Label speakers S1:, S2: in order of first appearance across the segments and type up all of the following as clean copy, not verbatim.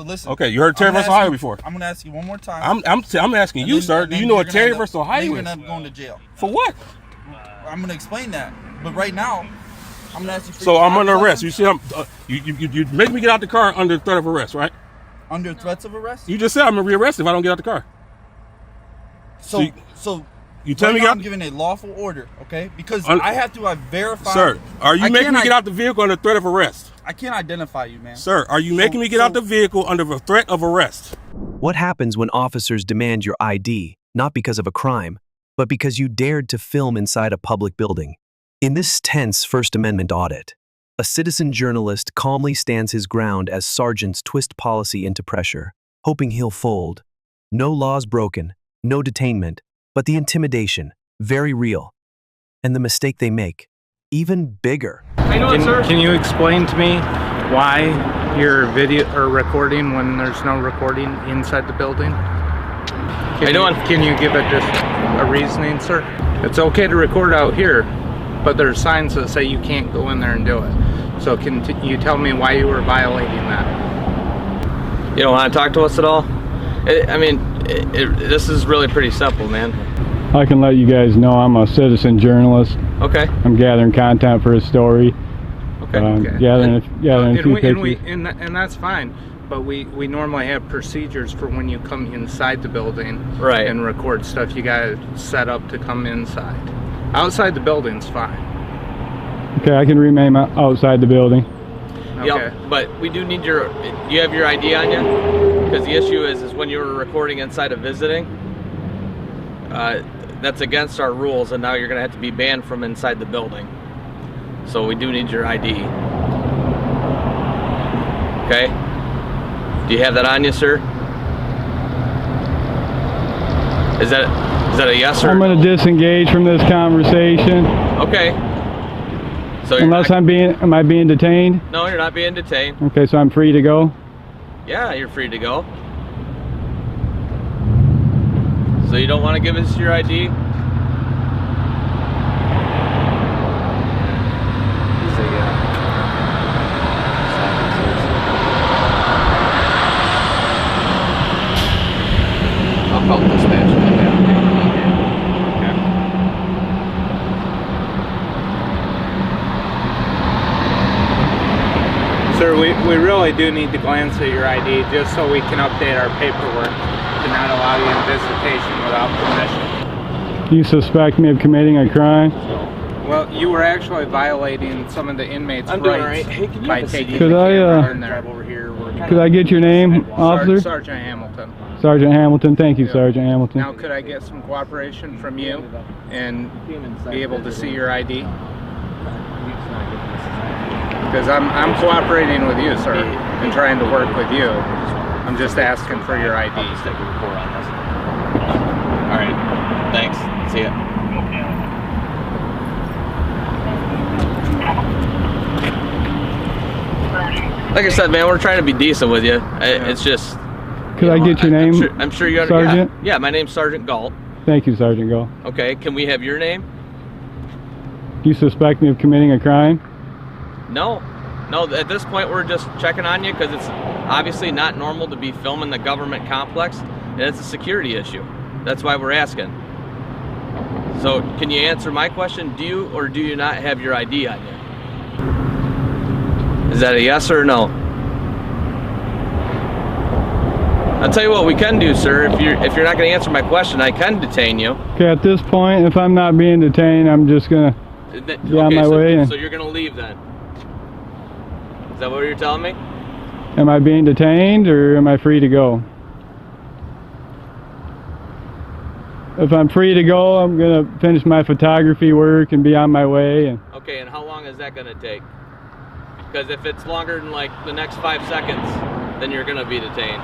S1: listen.
S2: Okay, you heard Terry versus Ohio before.
S1: I'm gonna ask you one more time.
S2: I'm asking you, sir. Do you know what Terry versus Ohio is?
S1: You're gonna end up going to jail.
S2: For what?
S1: I'm gonna explain that. But right now, I'm gonna ask you.
S2: So I'm under arrest. You see, you make me get out the car under threat of arrest, right?
S1: Under threats of arrest?
S2: You just said I'm gonna rearrest if I don't get out the car.
S1: So you tell me I'm giving a lawful order, okay? Because I have to verify.
S2: Sir, are you making me get out the vehicle under threat of arrest?
S1: I can't identify you, man.
S2: Sir, are you making me get out the vehicle under the threat of arrest?
S3: What happens when officers demand your ID, not because of a crime, but because you dared to film inside a public building? In this tense First Amendment audit, a citizen journalist calmly stands his ground as sergeants twist policy into pressure, hoping he'll fold. No laws broken, no detainment, but the intimidation, very real. And the mistake they make, even bigger.
S4: Can you explain to me why you're video or recording when there's no recording inside the building? Can you give it just a reasoning, sir? It's okay to record out here, but there's signs that say you can't go in there and do it. So can you tell me why you were violating that?
S5: You don't want to talk to us at all? This is really pretty simple, man.
S6: I can let you guys know I'm a citizen journalist.
S5: Okay.
S6: I'm gathering content for a story.
S5: Okay.
S6: Gathering a few pictures.
S4: And that's fine, but we normally have procedures for when you come inside the building and record stuff. You got to set up to come inside. Outside the building's fine.
S6: Okay, I can remain outside the building.
S5: Okay. Yep, but we do need you have your ID on you? Because the issue is when you were recording inside of visiting, that's against our rules, and now you're gonna have to be banned from inside the building. So we do need your ID. Okay? Do you have that on you, sir? Is that a yes or no?
S6: I'm gonna disengage from this conversation.
S5: Okay. So
S6: unless am I being detained?
S5: No, you're not being detained.
S6: Okay, so I'm free to go?
S5: Yeah, you're free to go. So you don't want to give us your ID? I'll call dispatch.
S4: Sir, we really do need to glance at your ID just so we can update our paperwork to not allow you in visitation without permission.
S6: You suspect me of committing a crime?
S4: Well, you were actually violating some of the inmates' rights by taking
S6: could I get your name, officer?
S4: Sergeant Hamilton.
S6: Sergeant Hamilton, thank you, Sergeant Hamilton.
S4: Now, could I get some cooperation from you and be able to see your ID? Because I'm cooperating with you, sir, and trying to work with you. I'm just asking for your ID.
S5: All right. Thanks. See ya. Like I said, man, we're trying to be decent with you. It's just.
S6: Could I get your name?
S5: I'm sure you
S6: understand.
S5: Sergeant? Yeah, my name's Sergeant Galt.
S6: Thank you, Sergeant Galt.
S5: Okay, can we have your name?
S6: Do you suspect me of committing a crime?
S5: No, at this point we're just checking on you because it's obviously not normal to be filming the government complex, and it's a security issue. That's why we're asking. So can you answer my question? Do you or do you not have your ID on you? Is that a yes or a no? I'll tell you what we can do, sir. If you're not going to answer my question, I can detain you.
S6: Okay, at this point, if I'm not being detained, I'm just going to be on my way.
S5: So you're going to leave then? Is that what you're telling me?
S6: Am I being detained or am I free to go? If I'm free to go, I'm going to finish my photography work and be on my way.
S5: Okay, and how long is that going to take? Because if it's longer than like the next 5 seconds, then you're going to be detained.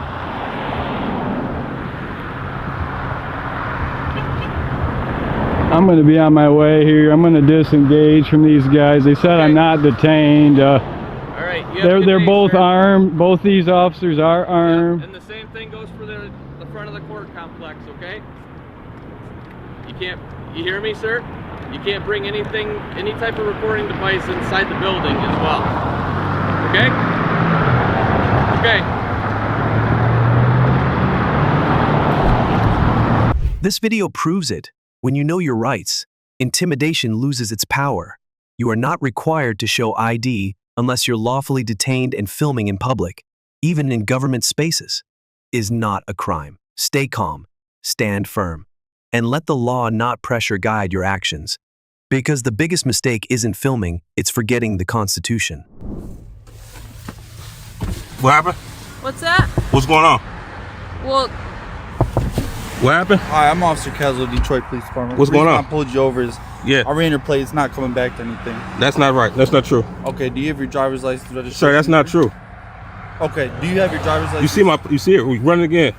S6: I'm going to be on my way here. I'm going to disengage from these guys. They said I'm not detained.
S5: Alright,
S6: they're both armed. Both these officers are armed.
S5: Yeah, and the same thing goes for the front of the court complex, okay? You hear me, sir? You can't bring any type of recording device inside the building as well. Okay? Okay.
S3: This video proves it. When you know your rights, intimidation loses its power. You are not required to show ID unless you're lawfully detained and filming in public, even in government spaces, is not a crime. Stay calm, stand firm, and let the law not pressure guide your actions. Because the biggest mistake isn't filming, it's forgetting the Constitution.
S2: What happened?
S7: What's that?
S2: What's going on?
S7: Well,
S2: What happened?
S1: Hi, I'm Officer Caswell, Detroit Police Department.
S2: What's going on?
S1: I pulled you over is
S2: Yeah.
S1: I ran your plate. It's not coming back to anything.
S2: That's not right. That's not true.
S1: Okay, do you have your driver's license registration?
S2: Sir, that's not true.
S1: Okay, do you have your driver's license?
S2: You see it. We run it again.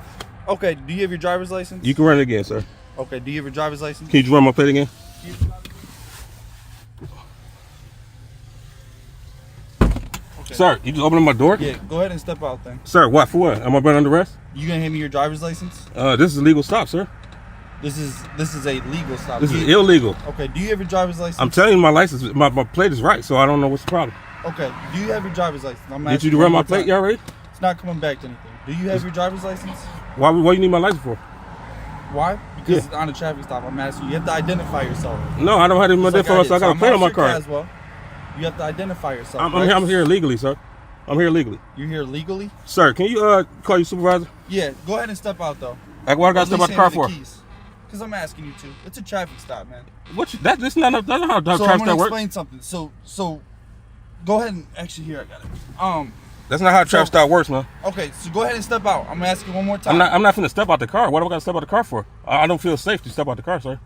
S1: Okay, do you have your driver's license?
S2: You can run it again, sir.
S1: Okay, do you have your driver's license?
S2: Can you just run my plate again?
S1: Okay.
S2: Sir, you just open up my door?
S1: Yeah, go ahead and step out then.
S2: Sir, what? For what? Am I being under arrest?
S1: You gonna hand me your driver's license?
S2: This is a legal stop, sir.
S1: This is a legal stop.
S2: This is illegal.
S1: Okay, do you have your driver's license?
S2: I'm telling you my license, my plate is right, so I don't know what's the problem.
S1: Okay, do you have your driver's license? I'm
S2: Did
S1: asking
S2: you run
S1: one
S2: my
S1: more
S2: plate
S1: time.
S2: y'all already?
S1: It's not coming back to anything. Do you have your driver's license?
S2: Why you need my license for?
S1: Why? Because it's on a traffic stop. I'm asking you. You have to identify yourself.
S2: No, I don't have to identify myself. I got a plate on my car.
S1: Well, you have to identify yourself.
S2: I'm here illegally, sir. I'm here legally.
S1: You're here legally?
S2: Sir, can you call your supervisor?
S1: Yeah, go ahead and step out though.
S2: Like, what I got to step out the car for?
S1: Because I'm asking you to. It's a traffic stop, man.
S2: That's not how
S1: So I'm
S2: traffic
S1: gonna
S2: stop works.
S1: explain something. So go ahead and actually here I got it.
S2: That's not how traffic stop works, man.
S1: Okay, so go ahead and step out. I'm gonna ask you one more time.
S2: I'm not finna step out the car. What do I got to step out the car for? I don't feel safe to step out the car, sir.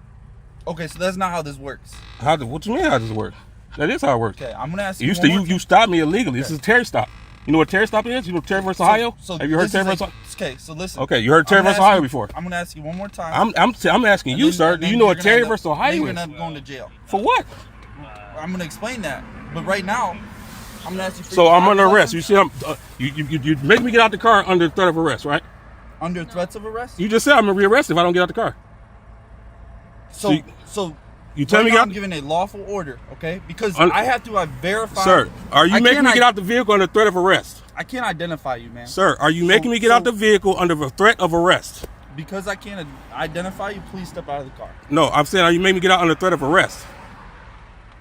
S1: Okay, so that's not how this works.
S2: What you mean how does it work? That is how it works.
S1: Okay, I'm gonna ask you.
S2: You stopped me illegally. This is a Terry stop. You know what Terry stop is? You know Terry versus Ohio?
S1: So
S2: have you heard
S1: this
S2: Terry
S1: is
S2: versus Ohio?
S1: Okay, so listen.
S2: Okay, you heard Terry versus Ohio before.
S1: I'm gonna ask you one more time.
S2: I'm asking you, sir. Do you know what Terry versus Ohio is?
S1: You're gonna end up going to jail.
S2: For what?
S1: I'm gonna explain that, but right now, I'm gonna ask you.
S2: So I'm under arrest. You see, you make me get out the car under threat of arrest, right?
S1: Under threats of arrest?
S2: You just said I'm gonna be arrested if I don't get out the car.
S1: So
S2: you tell me
S1: I'm giving a lawful order, okay? Because I have to verify.
S2: Sir, are you making me get out the vehicle under threat of arrest?
S1: I can't identify you, man.
S2: Sir, are you making me get out the vehicle under the threat of arrest?
S1: Because I can't identify you, please step out of the car.
S2: No, I'm saying, are you making me get out under threat of arrest?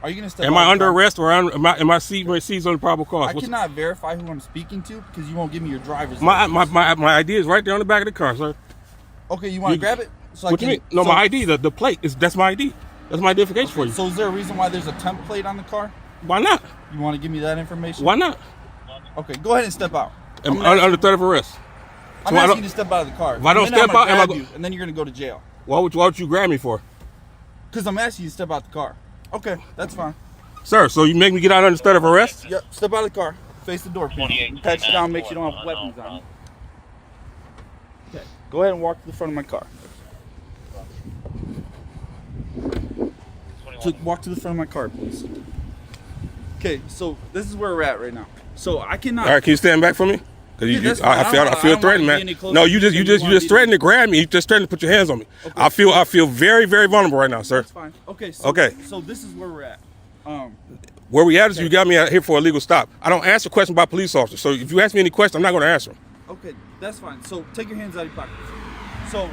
S1: Are you gonna step?
S2: Am I under arrest or am I seized on the probable cause?
S1: I cannot verify who I'm speaking to because you won't give me your driver's license.
S2: My ID is right there on the back of the car, sir.
S1: Okay, you want to grab it? So
S2: what you mean? No, my ID, the plate that's my ID. That's my identification for you.
S1: So is there a reason why there's a temp plate on the car?
S2: Why not?
S1: You want to give me that information?
S2: Why not?
S1: Okay, go ahead and step out.
S2: Under threat of arrest.
S1: I'm asking you to step out of the car.
S2: If I don't step out,
S1: and then you're gonna go to jail.
S2: Why would you grab me for?
S1: Because I'm asking you to step out the car. Okay, that's fine.
S2: Sir, so you make me get out under threat of arrest?
S1: Yep, step out of the car. Face the door, please. Pat you down, make sure you don't have weapons on you. Okay, go ahead and walk to the front of my car. So walk to the front of my car, please. Okay, so this is where we're at right now. So I cannot.
S2: All right, can you stand back from me? I feel threatened, man. No, you just threatened to grab me. You just threatened to put your hands on me. Okay. I feel very, very vulnerable right now, sir.
S1: That's fine. Okay. So this is where we're at.
S2: Where we at is you got me out here for a legal stop. I don't answer questions by police officers. So if you ask me any questions, I'm not going to answer them.
S1: Okay, that's fine. So take your hands out of your pockets. So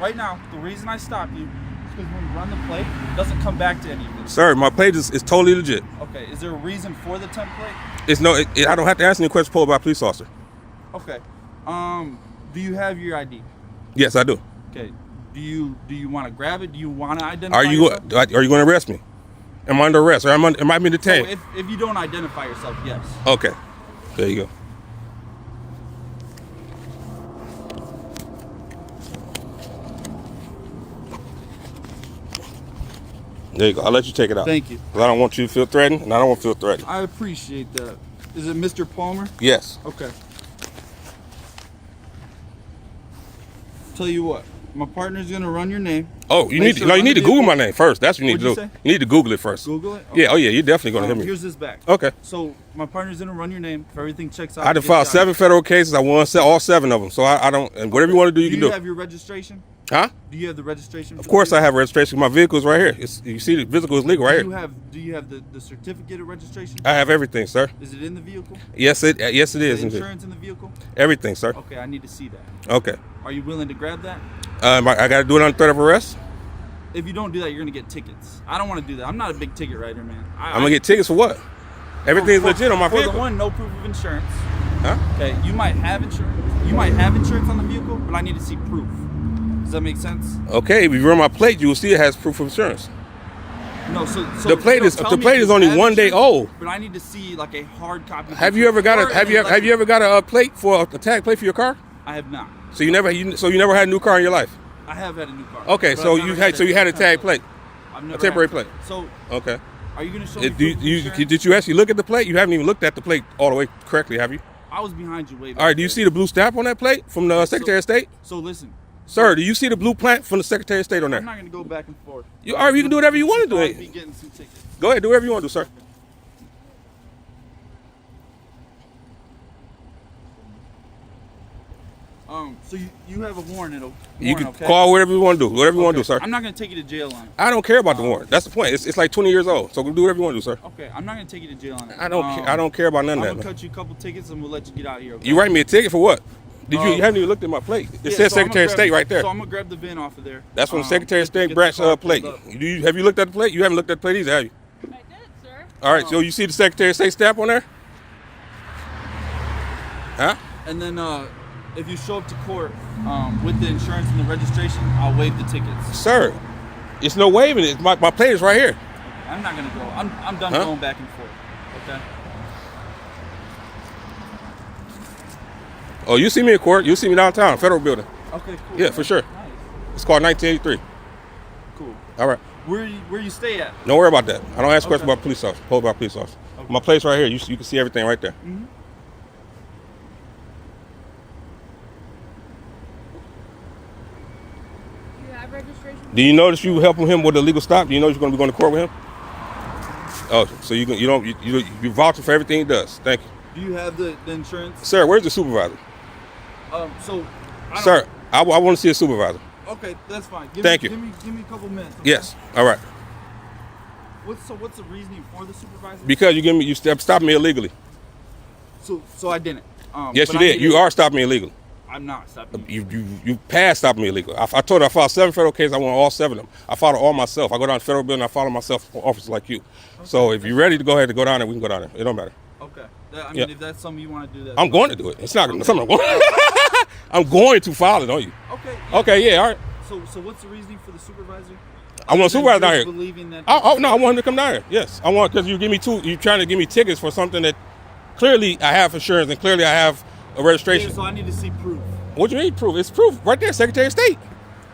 S1: right now, the reason I stopped you is because when you run the plate, it doesn't come back to anything.
S2: Sir, my plate is totally legit.
S1: Okay, is there a reason for the temp plate?
S2: I don't have to answer any questions posed by a police officer.
S1: Okay. Do you have your ID?
S2: Yes, I do.
S1: Okay. Do you want to grab it? Do you want to identify yourself?
S2: Are you going to arrest me? Am I under arrest or am I being detained?
S1: So if you don't identify yourself, yes.
S2: Okay. There you go. There you go. I'll let you take it out.
S1: Thank you.
S2: Because I don't want you to feel threatened, and I don't want to feel threatened.
S1: I appreciate that. Is it Mr. Palmer?
S2: Yes.
S1: Okay. Tell you what, my partner's gonna run your name.
S2: Oh, you need to Google my name first. That's what you need to do. You need to Google it first.
S1: Google it? Okay.
S2: Yeah. Oh yeah. You're definitely gonna hear me.
S1: Here's this back.
S2: Okay.
S1: So my partner's gonna run your name. If everything checks out,
S2: I done filed 7 federal cases. I won all 7 of them. So I don't. And whatever you want to do, you can do.
S1: Do you have your registration?
S2: Huh?
S1: Do you have the registration?
S2: Of course I have registration. My vehicle is right here. You see the vehicle is legal right here.
S1: Do you have the certificate of registration?
S2: I have everything, sir.
S1: Is it in the vehicle?
S2: Yes, it is.
S1: Is the insurance in the vehicle?
S2: Everything, sir.
S1: Okay, I need to see that.
S2: Okay.
S1: Are you willing to grab that?
S2: I got to do it on threat of arrest.
S1: If you don't do that, you're gonna get tickets. I don't want to do that. I'm not a big ticket writer, man.
S2: I'm gonna get tickets for what? Everything's legit on my vehicle.
S1: For the one, no proof of insurance.
S2: Huh?
S1: Okay, you might have insurance. You might have insurance on the vehicle, but I need to see proof. Does that make sense?
S2: Okay, if you run my plate, you will see it has proof of insurance.
S1: No, so
S2: the plate is only 1 day old.
S1: But I need to see like a hard copy.
S2: Have you ever got a plate for a tag plate for your car?
S1: I have not.
S2: So you never had a new car in your life?
S1: I have had a new car.
S2: Okay, so you had a tag plate, a temporary plate.
S1: So
S2: okay.
S1: Are you going to show me
S2: did you actually look at the plate? You haven't even looked at the plate all the way correctly, have you?
S1: I was behind you way back.
S2: All right, do you see the blue stamp on that plate from the Secretary of State?
S1: So listen.
S2: Sir, do you see the blue plant from the Secretary of State on there?
S1: I'm not going to go back and forth.
S2: You can do whatever you want to do.
S1: Be getting some tickets.
S2: Go ahead, do whatever you want to do, sir.
S1: So you have a warrant.
S2: You can call whatever you want to do. Whatever you want to do, sir.
S1: I'm not going to take you to jail on it.
S2: I don't care about the warrant. That's the point. It's like 20 years old. So do whatever you want to do, sir.
S1: Okay, I'm not going to take you to jail on it.
S2: I don't care about none of that.
S1: I'm going to cut you a couple tickets and we'll let you get out of here. Okay?
S2: You write me a ticket for what? You haven't even looked at my plate. It says Secretary of State right there.
S1: So I'm going to grab the VIN off of there.
S2: That's from the Secretary of State branch plate. Have you looked at the plate? You haven't looked at the plate either, have you?
S7: I did, sir.
S2: All right, so you see the Secretary of State stamp on there? Huh?
S1: And then if you show up to court with the insurance and the registration, I'll waive the tickets.
S2: Sir, it's no waiving it. My plate is right here.
S1: I'm not going to go. I'm done going back and forth. Okay?
S2: Oh, you see me in court. You see me downtown, Federal Building.
S1: Okay, cool.
S2: Yeah, for sure.
S1: Nice.
S2: It's called 1983.
S1: Cool.
S2: All right.
S1: Where you stay at?
S2: Don't worry about that. I don't ask questions about police officers. Hold about police officers. Okay. My place right here. You can see everything right there.
S1: Mm-hmm.
S7: You have registration?
S2: Do you notice you helping him with a legal stop? Do you know you're going to be going to court with him? Oh, so you vouching for everything he does. Thank you.
S1: Do you have the insurance?
S2: Sir, where's the supervisor?
S1: Sir,
S2: I want to see a supervisor.
S1: Okay, that's fine.
S2: Thank you.
S1: Give me a couple minutes. Okay?
S2: Yes. All right.
S1: What's the reasoning for the supervisor?
S2: Because you stopped me illegally.
S1: So I didn't.
S2: Yes, you did. You are stopping me illegally.
S1: I'm not stopping you.
S2: You passed stopping me illegally. I told her I filed 7 federal cases. I want all 7 of them. I filed all myself. I go down to the federal building. I follow myself for officers like you. Okay. So if you're ready to go ahead and go down there, we can go down there. It don't matter.
S1: Okay. I mean, if that's something you want to do, that.
S2: I'm going to do it. It's not something I'm going. I'm going to file it on you.
S1: Okay.
S2: Okay. Yeah. All right.
S1: So what's the reasoning for the supervisor?
S2: I want a supervisor down here.
S1: Believing that.
S2: No, I want him to come down here. Yes, I want because you're trying to give me tickets for something that clearly I have insurance and clearly I have a registration.
S1: Yeah, so I need to see proof.
S2: What do you mean proof? It's proof right there, Secretary of State.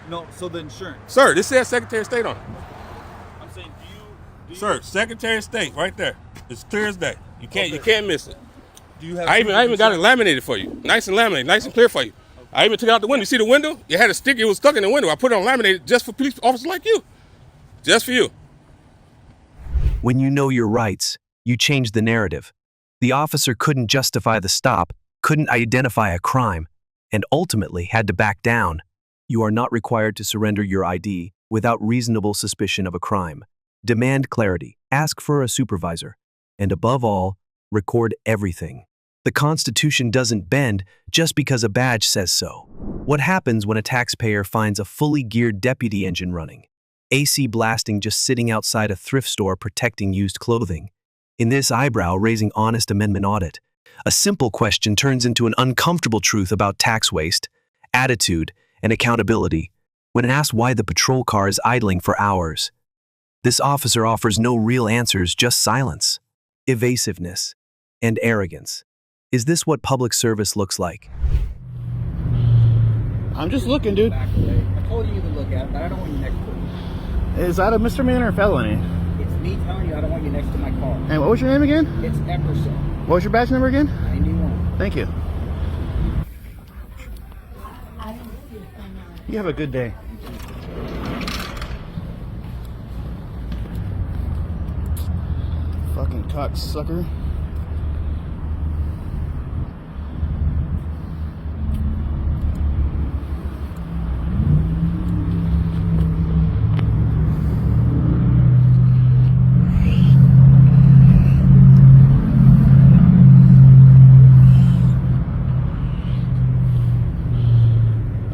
S1: No, so the insurance.
S2: Sir, this says Secretary of State on it.
S1: I'm saying, do you?
S2: Sir, Secretary of State right there. It's clear as day. You can't miss it.
S1: Do you have?
S2: I even got it laminated for you, nice and laminated, nice and clear for you. I even took it out the window. You see the window? It had a sticker. It was stuck in the window. I put it on laminated just for police officers like you. Just for you.
S3: When you know your rights, you change the narrative. The officer couldn't justify the stop, couldn't identify a crime, and ultimately had to back down. You are not required to surrender your ID without reasonable suspicion of a crime. Demand clarity, ask for a supervisor, and above all, record everything. The Constitution doesn't bend just because a badge says so. What happens when a taxpayer finds a fully geared deputy engine running? AC blasting just sitting outside a thrift store protecting used clothing. In this eyebrow-raising honest amendment audit, a simple question turns into an uncomfortable truth about tax waste, attitude, and accountability when asked why the patrol car is idling for hours. This officer offers no real answers, just silence, evasiveness, and arrogance. Is this what public service looks like?
S8: I'm just looking, dude.
S9: I told you to look at it, but I don't want you next to it.
S8: Is that a misdemeanor or felony?
S9: It's me telling you I don't want you next to my car.
S8: And what was your name again?
S9: It's Emerson.
S8: What was your badge number again?
S9: 91.
S8: Thank you. You have a good day. Fucking cocksucker.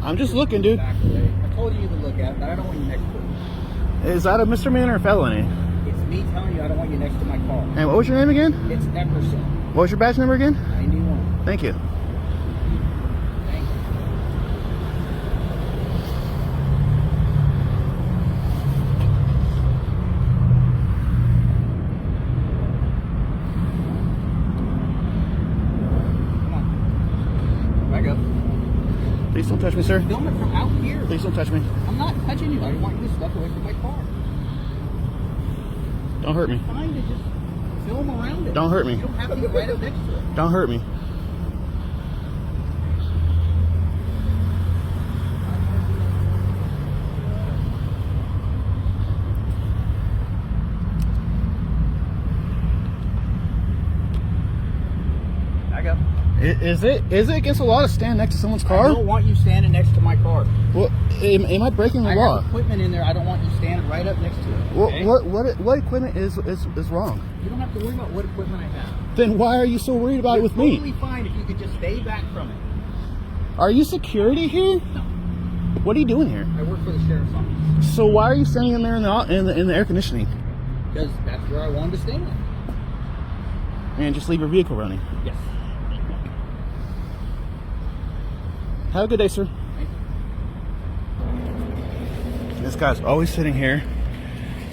S8: I'm just looking, dude.
S9: Back away. I told you to look at it, but I don't want you next to it.
S8: Is that a misdemeanor or felony?
S9: It's me telling you I don't want you next to my car.
S8: And what was your name again?
S9: It's Emerson.
S8: What was your badge number again?
S9: 91.
S8: Thank you.
S9: Thank you. Come on. Back up.
S8: Please don't touch me, sir.
S9: Film it from out here.
S8: Please don't touch me.
S9: I'm not touching you. I want you to step away from my car.
S8: Don't hurt me.
S9: Fine to just film around it.
S8: Don't hurt me.
S9: You don't have to be right up next to it.
S8: Don't hurt me.
S9: Back up.
S8: Is it against the law to stand next to someone's
S9: I
S8: car?
S9: don't want you standing next to my car.
S8: Well, am I breaking the
S9: I
S8: law?
S9: have equipment in there. I don't want you standing right up next to it. Okay?
S8: What equipment is wrong?
S9: You don't have to worry about what equipment I have.
S8: Then why are you so worried about it with me?
S9: Totally fine if you could just stay back from it.
S8: Are you security here?
S9: No,
S8: What are you doing here?
S9: I work for the sheriff's office
S8: So why are you standing in there in the air conditioning
S9: because that's where I wanted to stand.
S8: and just leave your vehicle running?
S9: Yes.
S8: Have a good day, sir.
S9: Thank you.
S8: This guy's always sitting here.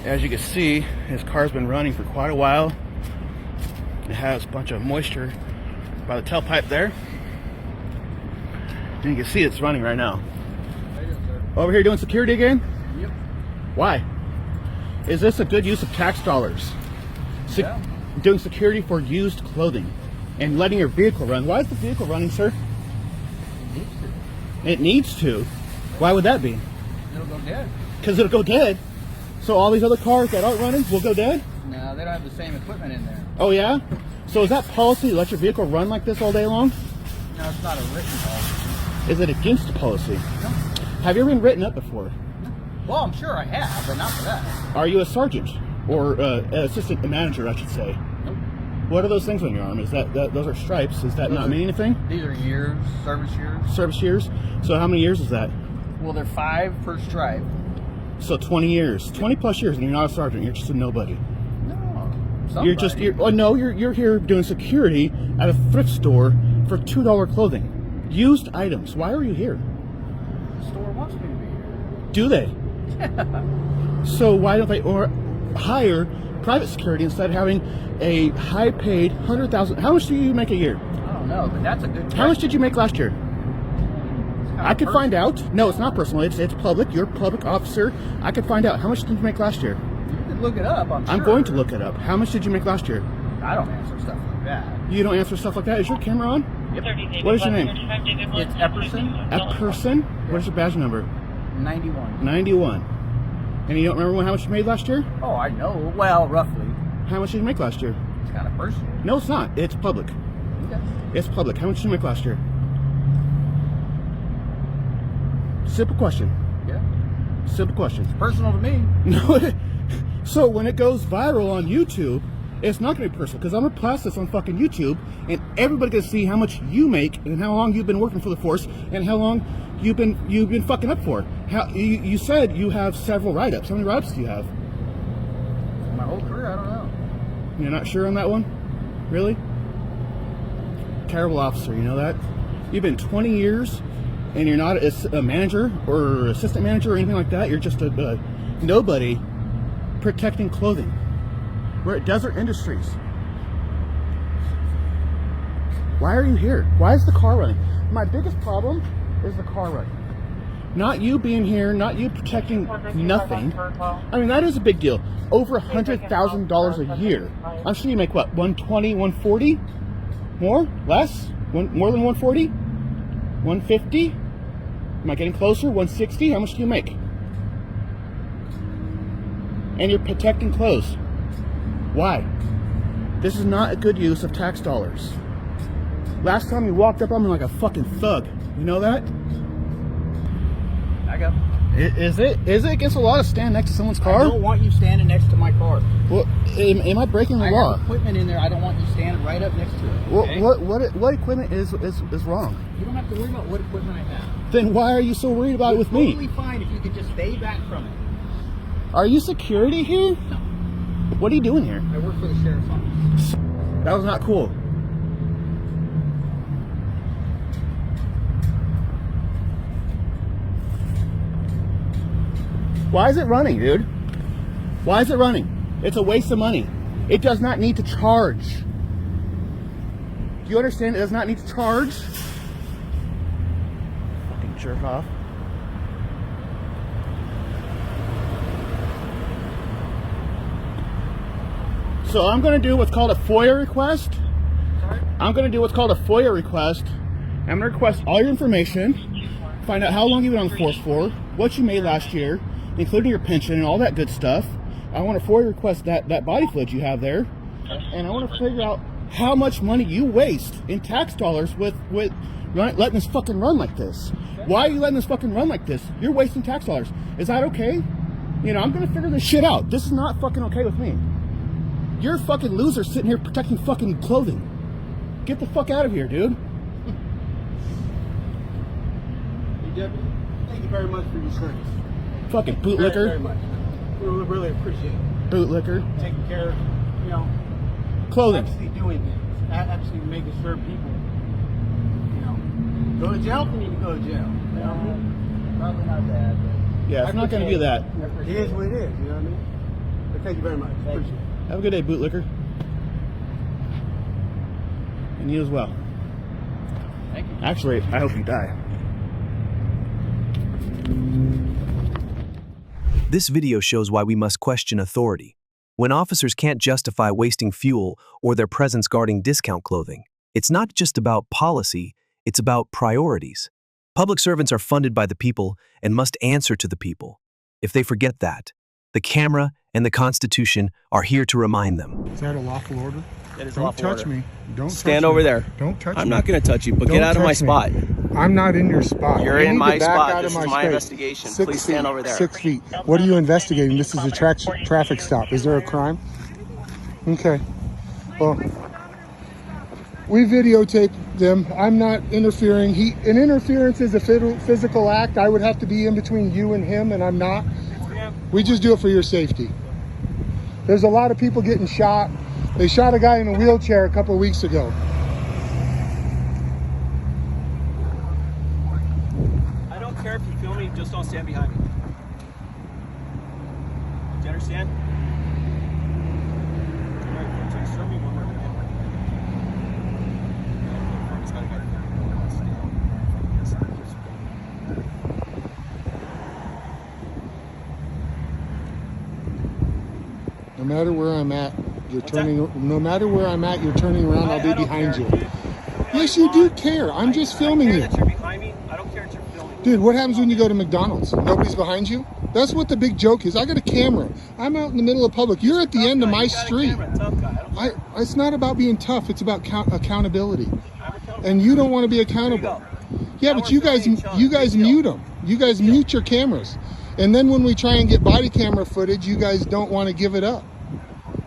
S8: As you can see, his car's been running for quite a while. It has a bunch of moisture by the tailpipe there. And you can see it's running right now.
S9: How you doing, sir?
S8: Over here doing security again?
S9: Yep.
S8: Why? Is this a good use of tax dollars?
S9: Yeah.
S8: Doing security for used clothing and letting your vehicle run. Why is the vehicle running, sir? It needs to. Why would that be?
S9: It'll go dead.
S8: Because it'll go dead. So all these other cars that aren't running will go dead?
S9: No, they don't have the same equipment in there.
S8: Oh yeah? So is that policy to let your vehicle run like this all day long?
S9: No, it's not a written policy.
S8: Is it against the policy?
S9: No.
S8: Have you ever been written up before?
S9: Well, I'm sure I have, but not for that.
S8: Are you a sergeant? Or an assistant manager, I should say?
S9: Nope.
S8: What are those things on your arm? Is that those are stripes? Does that
S9: Those
S8: not
S9: are-
S8: mean anything?
S9: These are years, service years.
S8: Service years? So how many years is that?
S9: Well, they're 5 per stripe.
S8: So 20 years. 20 plus years and you're not a sergeant. You're just a nobody.
S9: No.
S8: You're here doing security at a thrift store for $2 clothing. Used items. Why are you here?
S9: The store wants me to be here.
S8: Do they? So why don't they hire private security instead of having a high paid 100,000? How much do you make a year?
S9: I don't know, but that's a good
S8: How much did you make last year?
S9: question.
S8: I could find out. No, it's not personal. It's public. You're a public officer. I could find out. How much did you make last year?
S9: You can look it up, I'm sure.
S8: I'm going to look it up. How much did you make last year?
S9: I don't answer stuff like that.
S8: You don't answer stuff like that. Is your camera on?
S9: Yep.
S8: What is your name?
S9: It's Epperson.
S8: Epperson? What is your badge number?
S9: 91.
S8: 91. And you don't remember how much you made last year?
S9: Oh, I know. Well, roughly.
S8: How much did you make last year?
S9: It's kind of personal.
S8: No, it's not. It's public.
S9: Okay.
S8: It's public. How much did you make last year? Simple question.
S9: Yeah.
S8: Simple question.
S9: Personal to me.
S8: No. So when it goes viral on YouTube, it's not going to be personal because I'm going to post this on fucking YouTube and everybody can see how much you make and how long you've been working for the force and how long you've been fucking up for. How you said you have several write-ups. How many write-ups do you have?
S9: My whole career, I don't know.
S8: You're not sure on that one? Really? Terrible officer, you know that? You've been 20 years and you're not a manager or assistant manager or anything like that. You're just a nobody protecting clothing. We're at Desert Industries. Why are you here? Why is the car running? My biggest problem is the car running. Not you being here, not you protecting nothing. I mean, that is a big deal. Over $100,000 a year. I'm sure you make what, 120, 140? More? Less? More than 140? 150? Am I getting closer? 160? How much do you make? And you're protecting clothes. Why? This is not a good use of tax dollars. Last time you walked up on me like a fucking thug. You know that?
S9: I go.
S8: Is it against the law to stand next to someone's car?
S9: I don't want you standing next to my car.
S8: Well, am I breaking the law?
S9: I have equipment in there. I don't want you standing right up next to it. Okay?
S8: What equipment is wrong?
S9: You don't have to worry about what equipment I have.
S8: Then why are you so worried about it with me?
S9: It's totally fine if you could just stay back from it.
S8: Are you security here?
S9: No.
S8: What are you doing here?
S9: I work for the sheriff's office.
S8: That was not cool. Why is it running, dude? Why is it running? It's a waste of money. It does not need to charge. Do you understand? It does not need to charge. Fucking jerk off. So I'm going to do what's called a FOIA request. I'm going to do what's called a FOIA request. I'm going to request all your information, find out how long you've been on the force for, what you made last year, including your pension and all that good stuff. I want to FOIA request that body fluid you have there, and I want to figure out how much money you waste in tax dollars with letting this fucking run like this. Why are you letting this fucking run like this? You're wasting tax dollars. Is that okay? You know, I'm going to figure this shit out. This is not fucking okay with me. You're a fucking loser sitting here protecting fucking clothing. Get the fuck out of here, dude.
S9: Hey, Deputy, thank you very much for your service.
S8: Fucking bootlicker.
S9: Very much. We really appreciate it.
S8: Bootlicker.
S9: Taking care of, you know,
S8: Clothing.
S9: actually doing things. Actually making sure people, you know, go to jail if you need to go to jail. You know, probably not bad.
S8: Yeah, it's not going to be that.
S9: It is what it is, you know what I mean? But thank you very much. Appreciate it.
S8: Have a good day, bootlicker. And you as well.
S9: Thank you.
S8: Actually, I hope you die.
S3: This video shows why we must question authority. When officers can't justify wasting fuel or their presence guarding discount clothing, it's not just about policy, it's about priorities. Public servants are funded by the people and must answer to the people. If they forget that, the camera and the Constitution are here to remind them.
S10: Is that a lawful order?
S11: That is
S10: Don't
S11: lawful
S10: touch
S11: order.
S10: me. Don't
S11: stand
S10: touch
S11: over
S10: me.
S11: there.
S10: Don't touch me.
S11: I'm not going to touch you, but
S10: Don't
S11: get out of my
S10: touch me.
S11: spot.
S10: I'm not in your spot.
S11: You're
S10: You
S11: in
S10: need
S11: my
S10: to back
S11: spot.
S10: out
S11: This
S10: of
S11: is
S10: my
S11: my
S10: space.
S11: investigation.
S10: 6
S11: Please stand
S10: feet.
S11: over there.
S10: 6 feet. What are you investigating? This is a traffic stop. Is there a crime? Okay. Well, we videotaped them. I'm not interfering. An interference is a physical act. I would have to be in between you and him, and I'm not. We just do it for your safety. There's a lot of people getting shot. They shot a guy in a wheelchair a couple of weeks ago.
S11: I don't care if you film me, just don't stand behind me. Do you understand? Show me one more time.
S10: No matter where I'm at, you're turning. No matter where I'm at, you're turning around. I'll be behind you. Yes, you do care. I'm just filming you.
S11: That you're behind me. I don't care that you're filming.
S10: Dude, what happens when you go to McDonald's? Nobody's behind you? That's what the big joke is. I got a camera. I'm out in the middle of public. You're at the end of my street. It's not about being tough. It's about accountability. And you don't want to be accountable. Yeah, but you guys mute them. You guys mute your cameras. And then when we try and get body camera footage, you guys don't want to give it up.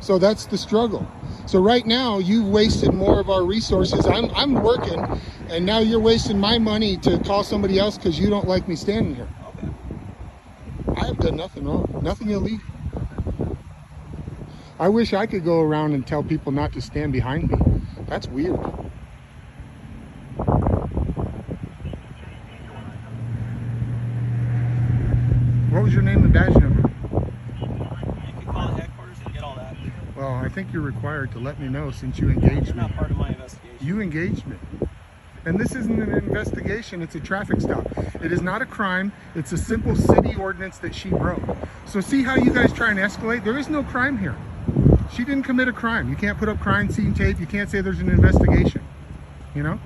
S10: So that's the struggle. So right now, you've wasted more of our resources. I'm working, and now you're wasting my money to call somebody else because you don't like me standing here. I have done nothing wrong, nothing illegal. I wish I could go around and tell people not to stand behind me. That's weird. What was your name and badge number?
S11: You can call the headquarters and get all that.
S10: Well, I think you're required to let me know since you engaged
S11: You're
S10: me.
S11: not part of my investigation.
S10: You engaged me. And this isn't an investigation, it's a traffic stop. It is not a crime, it's a simple city ordinance that she broke. So see how you guys try and escalate? There is no crime here. She didn't commit a crime. You can't put up crime scene tape, you can't say there's an investigation, you know?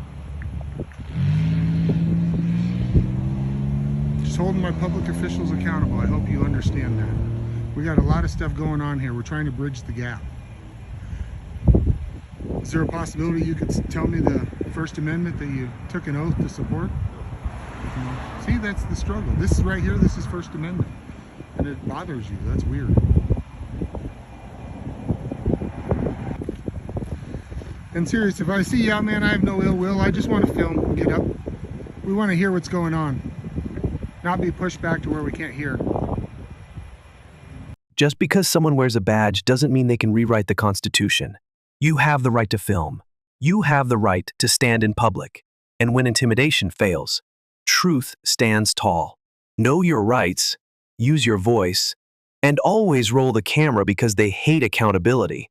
S10: Just holding my public officials accountable. I hope you understand that. We got a lot of stuff going on here. We're trying to bridge the gap. Is there a possibility you could tell me the First Amendment that you took an oath to support? See, See, that's the struggle. This is right here, this is First Amendment. And it bothers you, that's weird. And serious, if I see you out, man, I have no ill will. I just want to film and get up. We want to hear what's going on. Not be pushed back to where we can't hear.
S3: Just because someone wears a badge doesn't mean they can rewrite the Constitution. You have the right to film. You have the right to stand in public. And when intimidation fails, truth stands tall. Know your rights, use your voice, and always roll the camera because they hate accountability.